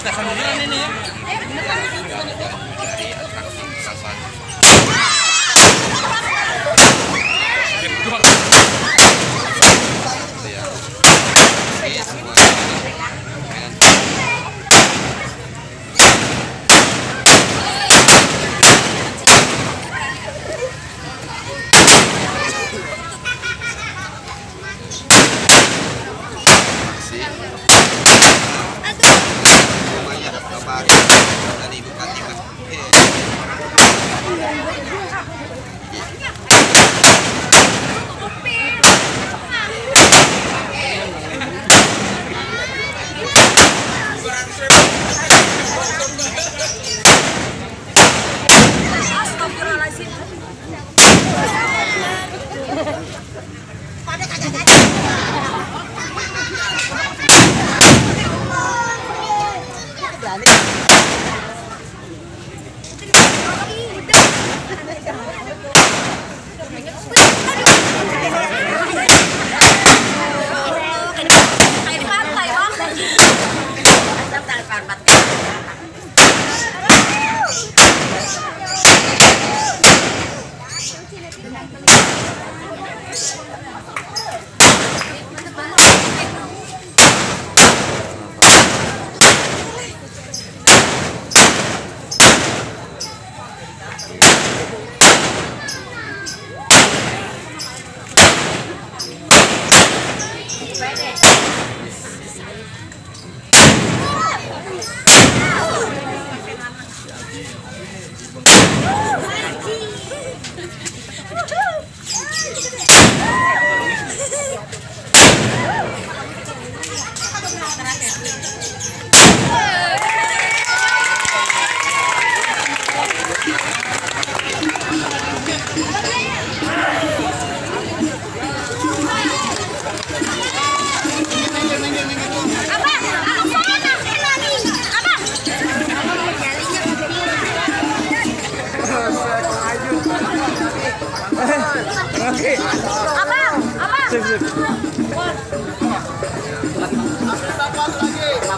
Beneran ini ya.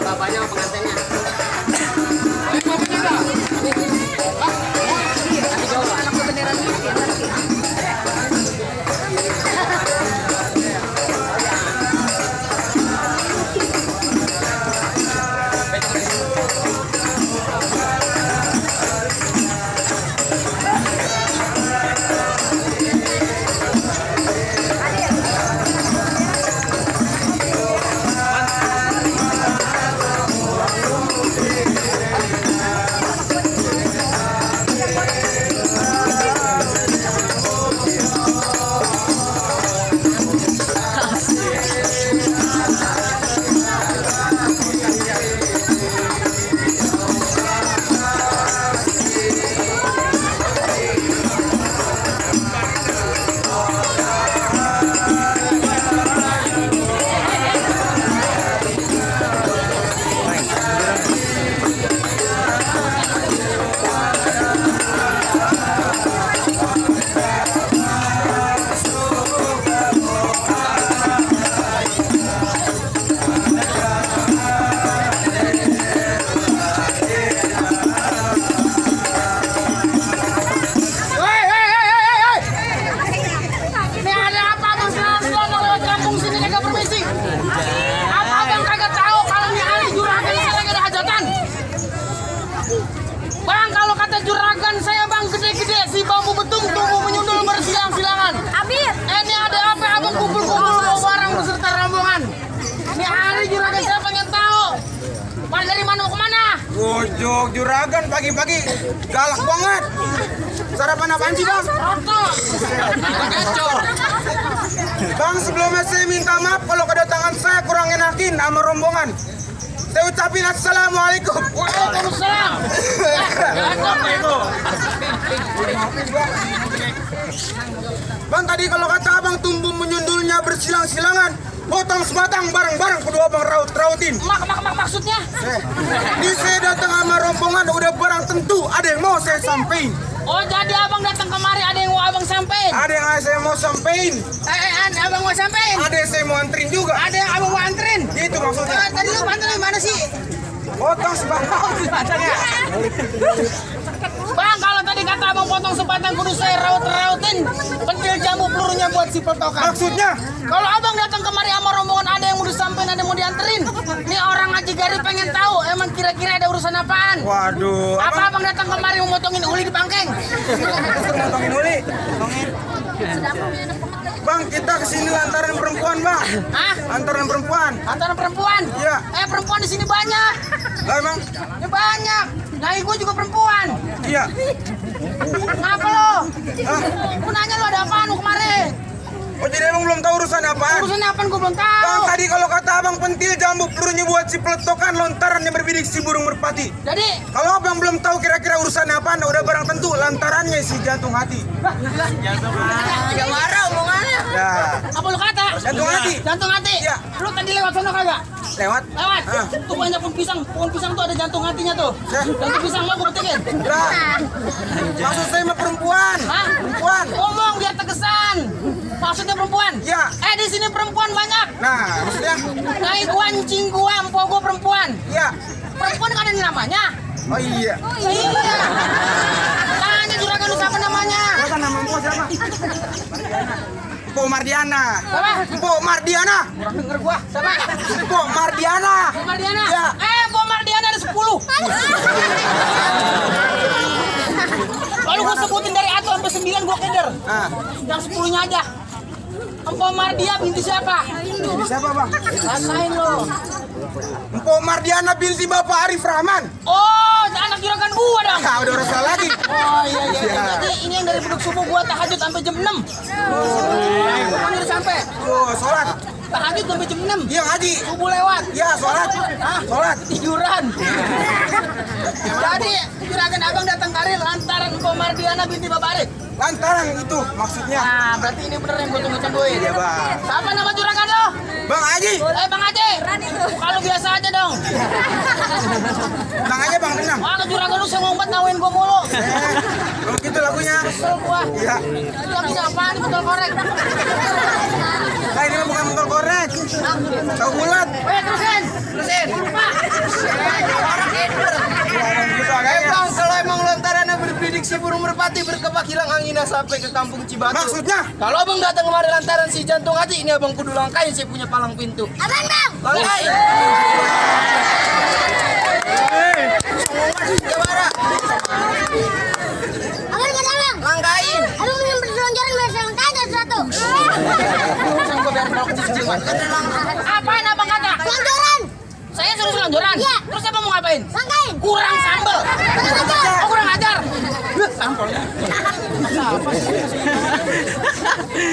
Bapaknya pengantinnya. Ujung juragan pagi-pagi galak banget. Sarapan apaan sih bang? Bang, sebelumnya saya minta maaf kalau kedatangan saya kurang enakin sama rombongan. Saya ucapin assalamualaikum. Waalaikumsalam. Bang, tadi kalau kata abang tumbuh menyundulnya bersilang-silangan, potong sebatang bareng-bareng kedua abang rautin. Maksudnya? Ini saya datang sama rombongan udah barang tentu ada yang mau saya sampein. Oh, jadi abang datang kemari ada yang mau abang sampein? Ada yang saya mau sampein. Abang mau sampein? Ada yang saya mau anterin juga. Ada yang abang mau anterin? Itu maksudnya. Tadi lu anterin mana sih? Potong sebatang ya. Bang, kalau tadi kata abang potong sebatang kudu saya raut-rautin pentil jamu pelurunya buat si petokan. Maksudnya? Kalau abang datang kemari sama rombongan ada yang udah sampein, ada yang mau dianterin. Nih orang Haji Gari pengen tahu emang kira-kira ada urusan apaan. Waduh. Apa abang datang kemari mau motongin uli di Bangkeng? Potongin uli. Bang, kita kesini lantaran perempuan, Bang. Hah? Lantaran perempuan. Antara perempuan? Iya. Perempuan di sini banyak. Lah emang? Ini banyak. Nah, gue juga perempuan. Iya. Kenapa lo? Hah? Gue nanya lo ada apaan lo kemarin? Oh, jadi emang belum tahu urusan apaan? Urusan apaan gue belum tahu. Bang, tadi kalau kata abang pentil jambu pelurunya buat si peletokan lontaran yang berbidik si burung merpati. Jadi, Kalau abang belum tahu kira-kira urusan apaan, udah barang tentu lantarannya si jantung hati. ya marah omongannya. Ya, Apa lo kata? Jantung hati. Jantung hati? Iya. Lo tadi lewat sana kagak? lewat. Lewat. Ah. Tuh banyak pohon pisang tuh ada jantung hatinya tuh. Ya. Jantung pisang mau gue petikin. Lah, maksud saya mah perempuan. Hah? Perempuan. Ngomong biar tegesan. Maksudnya perempuan? Ya. Di sini perempuan banyak. Nah, maksudnya? Naik gua ncing gua, empok gua perempuan. Ya. Perempuan kan ada namanya. Oh iya. Iya. Tanya juragan lu siapa namanya? Siapa nama empok siapa? Empok Mardiana. Siapa? Empok Mardiana. Kurang denger gua. Siapa? Empok Mardiana. Mbak Mardiana? Ya. Mbak Mardiana ada 10. Lalu gua sebutin dari 1 sampai 9 gua keder. Nah, Yang 10-nya aja. Empok Mardia binti siapa? ini siapa bang? Rasain lo. Empok Mardiana binti Bapak Arif Rahman. Oh, anak juragan gua dong. Ah, udah rasa lagi. Oh iya. Ya. Jadi ini yang dari beduk subuh gua tahajud sampai jam 6. Kapan udah sampai? Oh, sholat. Tahajud sampai jam 6. Iya ngaji. Subuh lewat. Ya, sholat. Hah? Sholat. Tiduran. Jadi juragan abang datang kari lantaran Empok Mardiana binti Bapak Arif. Lantaran itu maksudnya. Nah, berarti ini bener yang gua tunggu-tungguin. Iya bang. Siapa nama juragan lo? Bang Haji. Bang Haji. Kalau biasa aja dong. Bang aja bang tenang. Kalau juragan lu saya ngomong nawain gua mulu. Kalau gitu lagunya. Kesel gua. Iya. Itu lagi apaan di botol korek? Nah ini mah bukan motor korek. Tahu bulat. Terusin. Pak. Gitu agaknya. Bang, kalau emang lontarannya berprediksi burung merpati berkebak hilang anginnya sampai ke kampung Cibatu. Maksudnya? Kalau abang datang kemari lantaran si jantung hati, ini abang kudu langkain saya punya palang pintu. Abang bang. Langkain. Jawara, Abang kata bang. langkain. Abang punya berselonjoran bersama kagak satu. Apaan abang kata? Selonjoran. Saya suruh selonjoran. Iya. Terus apa mau ngapain? Sangkain. Kurang sambel. Kurang ajar. Oh, kurang ajar. Sambel.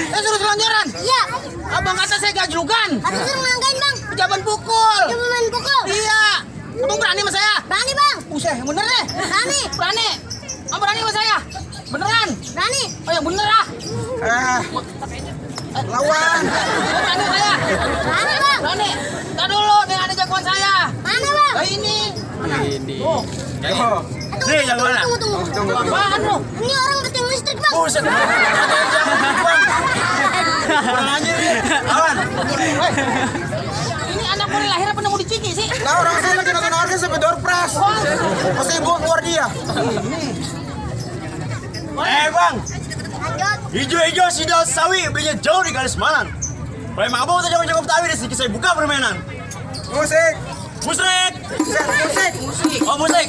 Saya suruh selonjoran. Iya. Abang kata saya gajlukan. Abang suruh ngelangkain bang. Jaban pukul. Coba main pukul. Iya. Abang berani sama saya? Berani bang. Buset, bener deh. Berani. Berani. Abang berani sama saya? Beneran? Berani. Oh yang bener ah. Lawan. Oh, berani saya. Berani bang. Berani. Ntar dulu, nih ada jagoan saya. Mana bang? Nah ini. Oh, Oh. Nih jagoan. Tunggu. apaan lu? Ini orang keting listrik bang. Buset. Kurang aja nih. Lawan. Ini anak baru lahir apa nemu di Ciki sih? Nah orang saya lagi nonton organ sampai door press. Pasti ibu keluar dia. Bang, Lanjut. hijau-hijau sidal sawi belinya jauh di garis malang. Kalau emang abang saya jago-jago betawi di sini saya buka permainan. Musik. Musrik. Musik. Oh musik.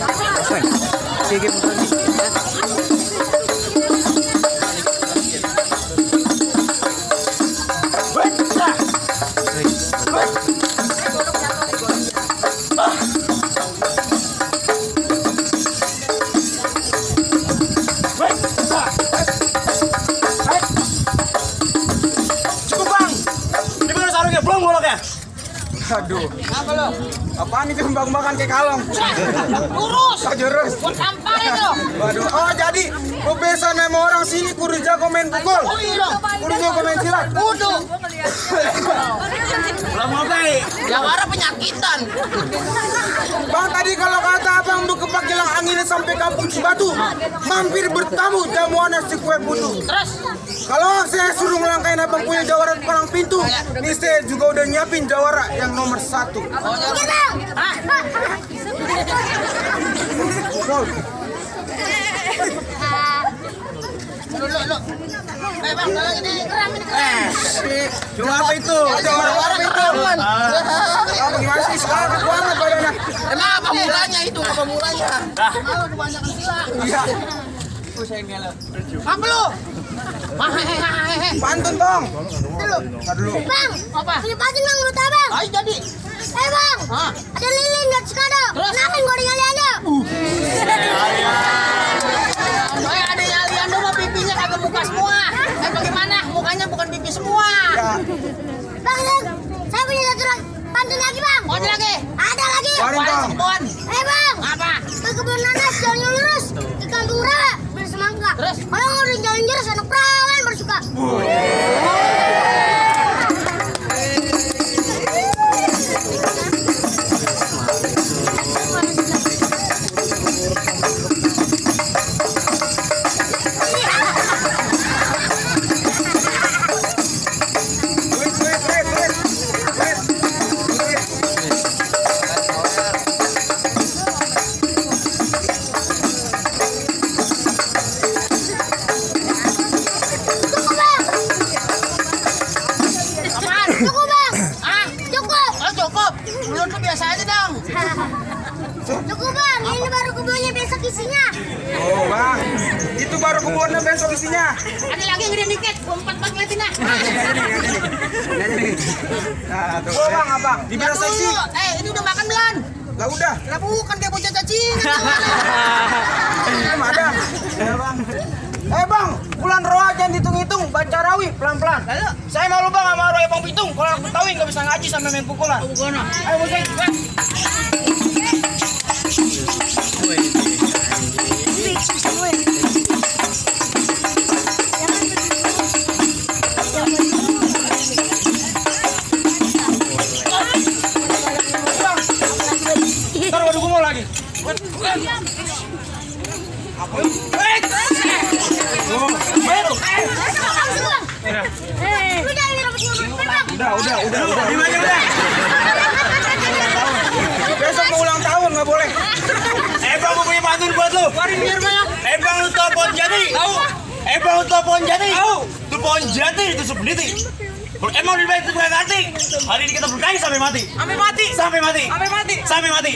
Cukup bang. Ini baru sarungnya belum goloknya. Aduh. Apa lo? Apaan itu kembang-kembangan kayak kalong? Lurus. Oh jurus. Gua tamparin lo. Waduh. Oh jadi kebiasaan sama orang sini kudu jago main pukul. Oh iya dong. Kudu jago main silat. Kudu. Belum mau kali. Jawara penyakitan. Bang tadi kalau kata abang berkepak hilang anginnya sampai kampung Cibatu, mampir bertamu jamuan si kue putu. Terus Kalau saya suruh ngelangkain abang punya jawara di palang pintu, ini saya juga udah nyiapin jawara yang nomor 1. Minggir bang. Hah? Lu. Bang, kalau ini keram ini keram. Cuma apa itu? Apa itu? Apa gimana sih? Sekarang banget badannya. Emang apa mulanya itu? Apa mulanya? Malu kebanyakan sila. Iya. Apa lu? Pantun dong. Dulu. Bang, Apa? punya pantun bang menurut abang. Ayo jadi. Bang, Hah? ada lilin di atas kadang. Terus? Kenapa yang gorengan ada? Adanya Aliando mah pipinya kagak buka semua. Bagaimana? Mukanya bukan pipi semua. Bang, saya punya satu pantun lagi bang. Mau ada lagi? Ada lagi. Warin, Bang. Kebun. Bang, Apa? ke kebun nanas jalannya lurus, ke kampung rawa bersemangka. Terus? Kalau udah jalan jelas anak perawan bersuka. Cukup bang, Apaan? cukup bang, Ah? cukup. Oh cukup. Belum tuh biasa aja dong. Cukup bang, ini baru kebunnya besok isinya. Oh bang, itu baru kebunnya besok isinya. Ada lagi yang gede dikit. Gua 4 ngeliatin nah. Oh bang, apa? Dibilang Tunggu seksi. dulu. Ini udah makan belum? Lah udah. Lah bukan kayak bocah cacing. Madam. Bang, bulan Roa jangan dihitung-hitung, baca rawi pelan-pelan. Lalu? Saya malu bang sama Roy Bang Pitung. Kalau aku tahu nggak bisa ngaji sampai main pukulan. Bukono. Ayo musik. Ntar waduh gue mau lagi. Lu jangan ngerebut-ngerebut bang. Udah. Gimana udah? Besok mau ulang tahun nggak boleh. Bang, gue punya pantun buat lu. Bang, lu tau pohon jati? Tahu. Bang, lu tau pohon jati? Tahu. Itu pohon jati ditusuk peniti. Kalau emang lebih baik itu bukan arti. Hari ini kita berkelahi sampai mati. Sampai mati. Sampai mati. Sampai mati. Sampai mati.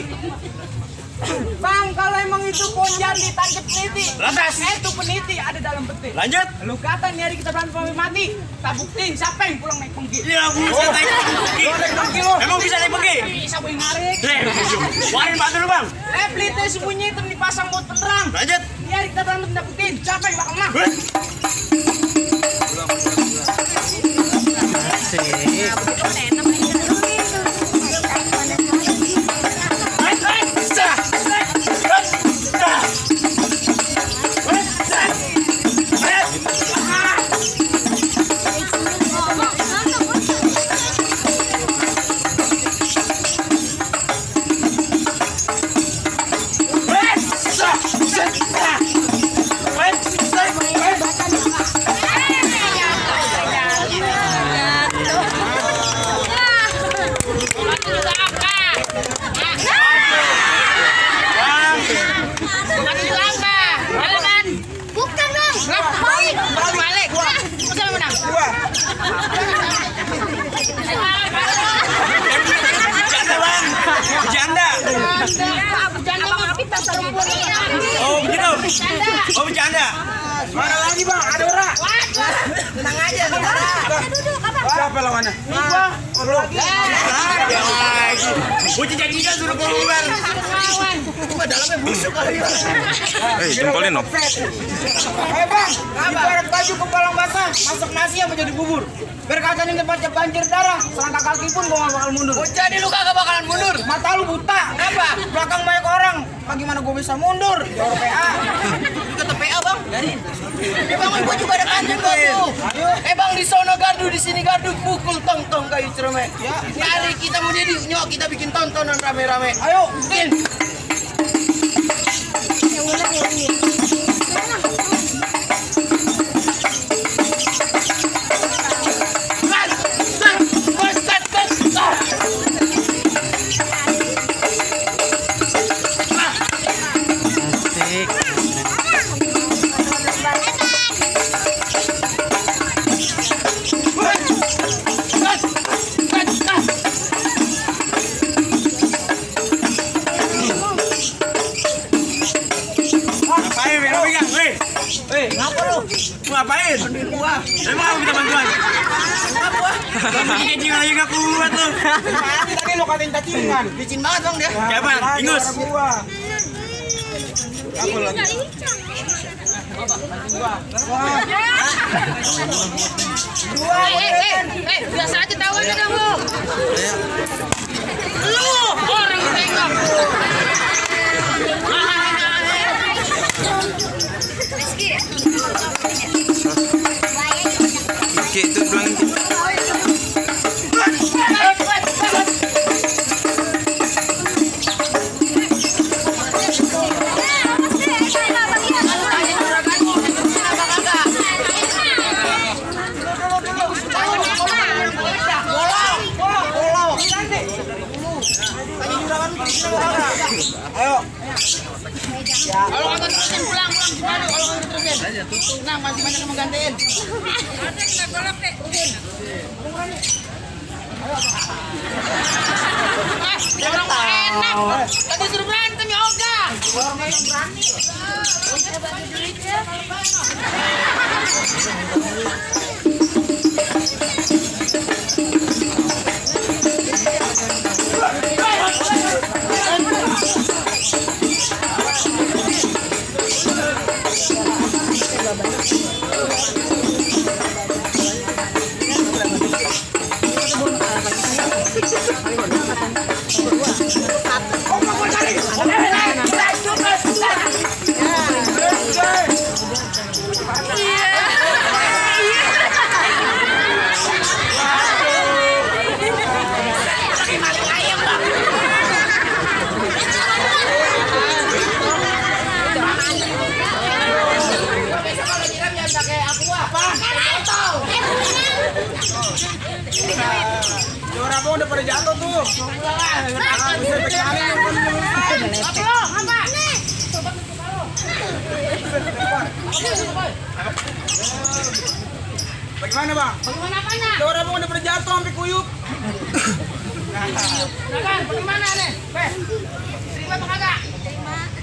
Bang, kalau emang itu pohon jati tangkap peniti. Lantas. Itu peniti ada dalam peti. Lanjut. Lu kata nih hari kita berantem sampai mati. Tak buktiin siapa yang pulang naik pengki. Ya bisa naik pengki. Emang bisa naik pengki? Bisa gue narik. Warin pantun lu bang. Pelitnya sembunyi hitam dipasang buat penerang. Lanjut. Nih hari kita berantem tak buktiin siapa yang bakal menang. Bukan bang. Balik. Balik. Siapa yang menang? Janda bang. Janda. Bercanda mah kita serumpun. Oh begitu. Oh bercanda. Mana lagi bang? Ada orang. Tenang aja, saudara. Siapa lawannya? Ada lagi. Bocah janjikan suruh keluar. Cuma dalamnya busuk kali. Jempolin dong. Bang, ibarat baju kepalang basah, masak nasi yang menjadi bubur. Berkata ini tempatnya banjir darah, selangkah kaki pun gua gak bakal mundur. Oh, jadi lu kagak bakalan mundur. Mata lu buta, Kenapa? belakang banyak orang. Bagaimana gua bisa mundur? Jawab PA. Juga TPA bang. Bang, gua juga ada pantun tuh. Bang di sono gardu, di sini gardu, pukul tong-tong kayu cermek. Ya, hari kita mau jadi nyok, kita bikin tontonan rame-rame. Ayo, Bikin. Yang menang yang ini. ngapain? Emang aku minta bantuan? Ini juga lagi gak kuat lu. Tadi lo katain cacingan. Licin banget bang dia. Kayak apa? Ingus. Biasa aja tawannya dong lu. Lu orang tengok. Oke, itu bilang Ayo. Kalau nggak terusin pulang gimana? Kalau nggak terusin, nah masih banyak yang mau gantiin. Orang mau enak, tadi suruh berantem ya Oga. Juara abang udah pada jatuh tuh. Bisa pegangin. Bagaimana bang? Bagaimana apanya? Juara abang udah pada jatuh sampai kuyup. Silakan, bagaimana nih? Terima apa kagak?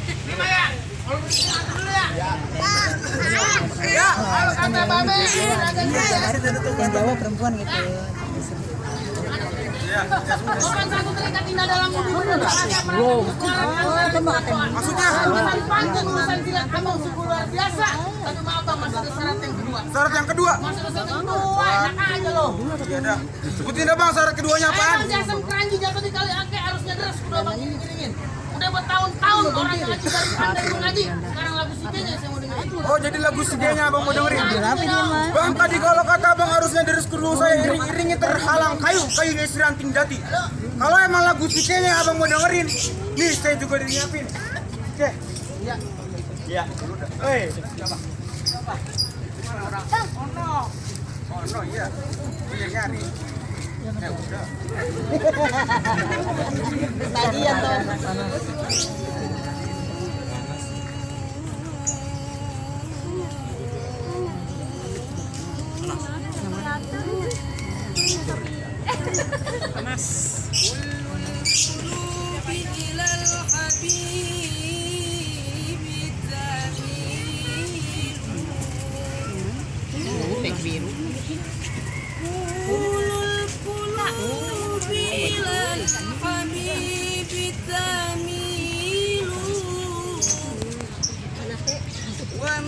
Terima ya. Kalau begitu antar dulu ya. Ya. Ayo kata babe. Jawa perempuan gitu. Bukan satu terikat indah dalam mobil. Maksudnya? Panjang urusan silat abang sungguh luar biasa. Tapi maaf bang, masih ada syarat yang kedua. Syarat yang kedua. Masih ada syarat yang kedua. Enak aja loh. Iya dah. Sebutin dah bang syarat keduanya apaan? Ayam jasem keranji jatuh di kali angke harusnya deras. Udah bang iring-iringin. Udah bertahun-tahun orang yang ngaji dari pandai mengaji. Sekarang lagu sidenya saya mau dengerin. Oh jadi lagu sidenya abang mau dengerin? Bang tadi kalau kata abang harusnya dari skru saya iring-iringnya terhalang kayu guys ranting jati. Kalau emang lagu sidenya abang mau dengerin, nih saya juga dinyiapin. Oke. Iya. Iya. Hei. Siapa? Oh no iya. Iya nyari. Ya udah. Tadi ya tuh. panas.